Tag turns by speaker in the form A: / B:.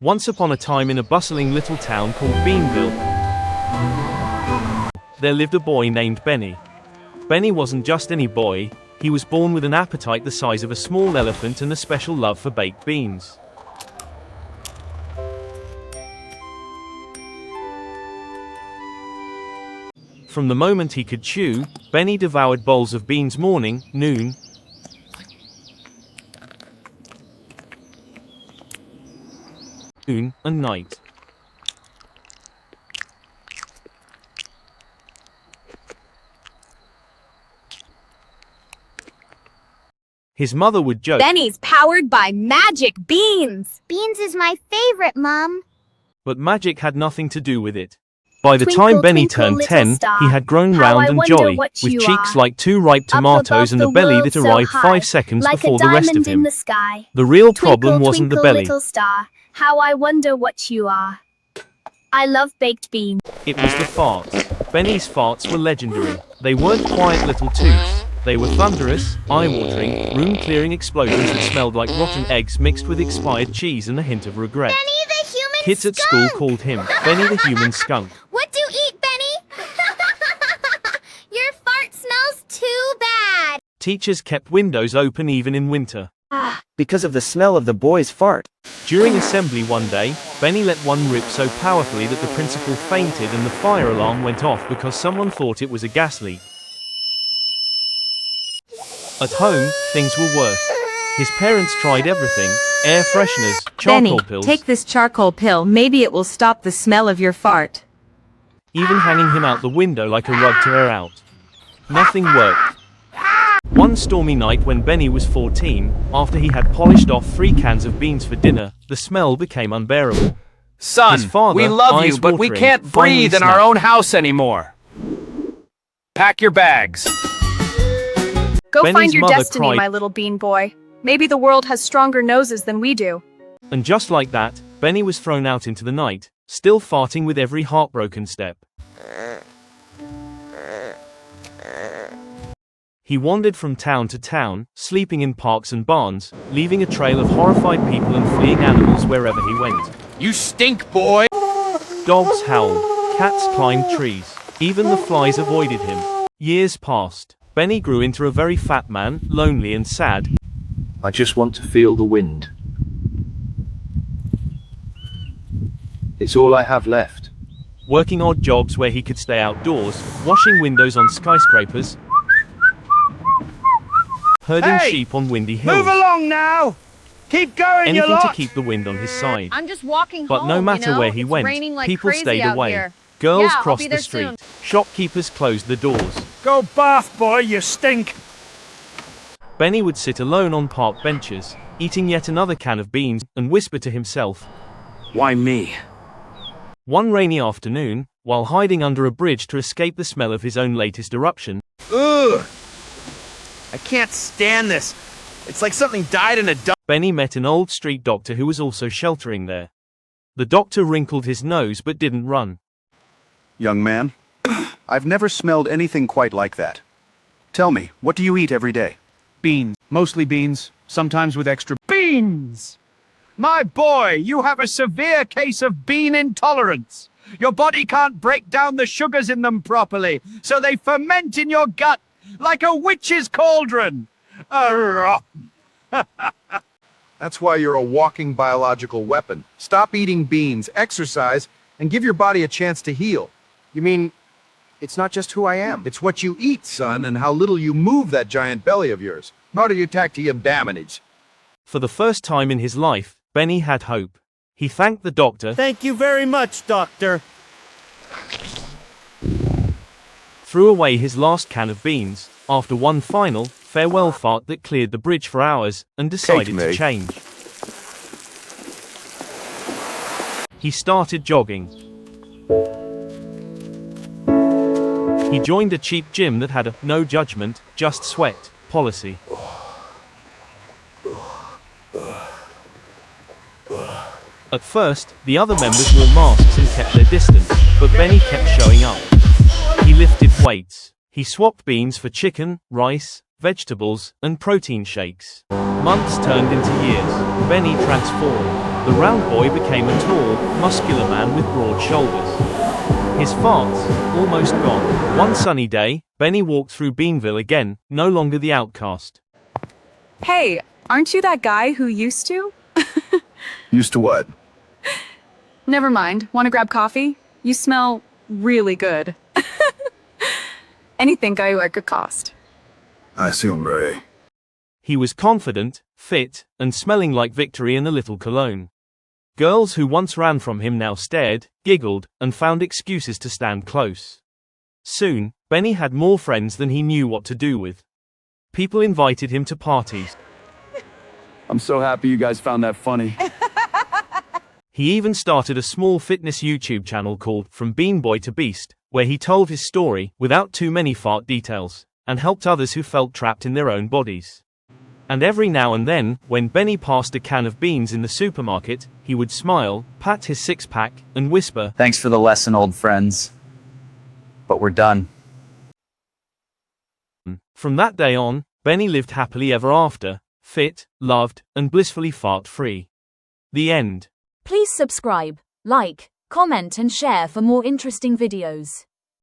A: Once upon a time in a bustling little town called Beanville, there lived a boy named Benny. Benny wasn't just any boy, he was born with an appetite the size of a small elephant and a special love for baked beans. From the moment he could chew, Benny devoured bowls of beans morning, noon, and night. His mother would joke,
B: "Benny's powered by magic beans."
C: Beans is my favorite, Mom.
A: But magic had nothing to do with it. By the
B: Twinkle,
A: time Benny
B: twinkle,
A: turned
B: little
A: 10,
B: star,
A: he had grown
B: how
A: round
B: I
A: and
B: wonder
A: jolly,
B: what
A: with
B: you
A: cheeks
B: are.
A: like 2 ripe tomatoes and a
B: above
A: belly
B: the
A: that
B: world
A: arrived
B: so
A: 5
B: high,
A: seconds
B: like
A: before
B: a
A: the rest of
B: diamond in
A: him.
B: the sky.
A: The real
B: Twinkle,
A: problem wasn't the
B: twinkle,
A: belly.
B: little star, how I wonder what you are. I love baked beans.
A: It was the farts. Benny's farts were legendary. They weren't quiet little toots. They were thunderous, eye-watering, room-clearing explosions that smelled like rotten eggs mixed with expired cheese and a hint of regret.
C: Benny the human
A: Kids at
C: skunk.
A: school called him Benny the human skunk.
C: What do you eat, Benny? Your fart smells too bad.
A: Teachers kept windows open even in winter.
D: Because of the smell of the boy's fart.
A: During assembly one day, Benny let one rip so powerfully that the principal fainted and the fire alarm went off because someone thought it was a gas leak. At home, things were worse. His parents tried everything: air fresheners, charcoal
E: Benny,
A: pills,
E: take this charcoal pill, maybe it will stop the smell of your fart.
A: even hanging him out the window like a rug to air out. Nothing worked. One stormy night when Benny was 14, after he had polished off 3 cans of beans for dinner, the smell became unbearable.
F: Son,
A: His father,
F: we love you,
A: eyes
F: but we
A: watering,
F: can't
A: finally
F: breathe in our
A: snapped.
F: own house anymore. Pack your bags.
B: Go
A: Benny's
B: find your
A: mother
B: destiny,
A: cried.
B: my little bean boy. Maybe the world has stronger noses than we do.
A: And just like that, Benny was thrown out into the night, still farting with every heartbroken step. He wandered from town to town, sleeping in parks and barns, leaving a trail of horrified people and fleeing animals wherever he went.
F: You stink, boy!
A: Dogs howled, cats climbed trees, even the flies avoided him. Years passed. Benny grew into a very fat man, lonely and sad.
G: I just want to feel the wind. It's all I have left.
A: Working odd jobs where he could stay outdoors, washing windows on skyscrapers, herding
F: Hey!
A: sheep on windy hills.
F: Move along now! Keep going, you
A: Anything
F: lot!
A: to keep the wind on his side.
H: I'm just walking
A: But
H: home,
A: no matter
H: you know?
A: where he
H: It's
A: went,
H: raining like
A: people
H: crazy
A: stayed
H: out
A: away.
H: here.
A: Girls
H: Yeah, I'll
A: crossed
H: be
A: the
H: there
A: street.
H: soon.
A: Shopkeepers closed the doors.
F: Go bath, boy, you stink!
A: Benny would sit alone on park benches, eating yet another can of beans, and whisper to himself.
F: Why me?
A: One rainy afternoon, while hiding under a bridge to escape the smell of his own latest eruption,
F: Ugh! I can't stand this. It's like something died in a dump.
A: Benny met an old street doctor who was also sheltering there. The doctor wrinkled his nose but didn't run.
I: Young man, I've never smelled anything quite like that. Tell me, what do you eat every day?
J: Beans. Mostly beans, sometimes with extra
F: Beans! My boy, you have a severe case of bean intolerance. Your body can't break down the sugars in them properly, so they ferment in your gut like a witch's cauldron. Arrgh.
I: That's why you're a walking biological weapon. Stop eating beans, exercise, and give your body a chance to heal.
D: You mean, it's not just who I am?
I: It's what you eat, son, and how little you move that giant belly of yours. How do you attack to your damage?
A: For the first time in his life, Benny had hope. He thanked the doctor,
F: Thank you very much, doctor.
A: threw away his last can of beans, after one final, farewell fart that cleared the bridge for hours, and decided to change. He started jogging. He joined a cheap gym that had a no judgment, just sweat policy. At first, the other members wore masks and kept their distance, but Benny kept showing up. He lifted weights. He swapped beans for chicken, rice, vegetables, and protein shakes. Months turned into years. Benny transformed. The round boy became a tall, muscular man with broad shoulders. His farts, almost gone. One sunny day, Benny walked through Beanville again, no longer the outcast.
H: Hey, aren't you that guy who used to?
I: Used to what?
H: Never mind. Want to grab coffee? You smell really good. Anything guy could cost.
I: I see, hombre.
A: He was confident, fit, and smelling like victory and a little cologne. Girls who once ran from him now stared, giggled, and found excuses to stand close. Soon, Benny had more friends than he knew what to do with. People invited him to parties.
J: I'm so happy you guys found that funny.
A: He even started a small fitness YouTube channel called From Bean Boy to Beast, where he told his story without too many fart details, and helped others who felt trapped in their own bodies. And every now and then, when Benny passed a can of beans in the supermarket, he would smile, pat his six-pack, and whisper,
K: "Thanks for the lesson, old friends. But we're done."
A: From that day on, Benny lived happily ever after, fit, loved, and blissfully fart-free. The end.
L: Please subscribe, like, comment and share for more interesting videos.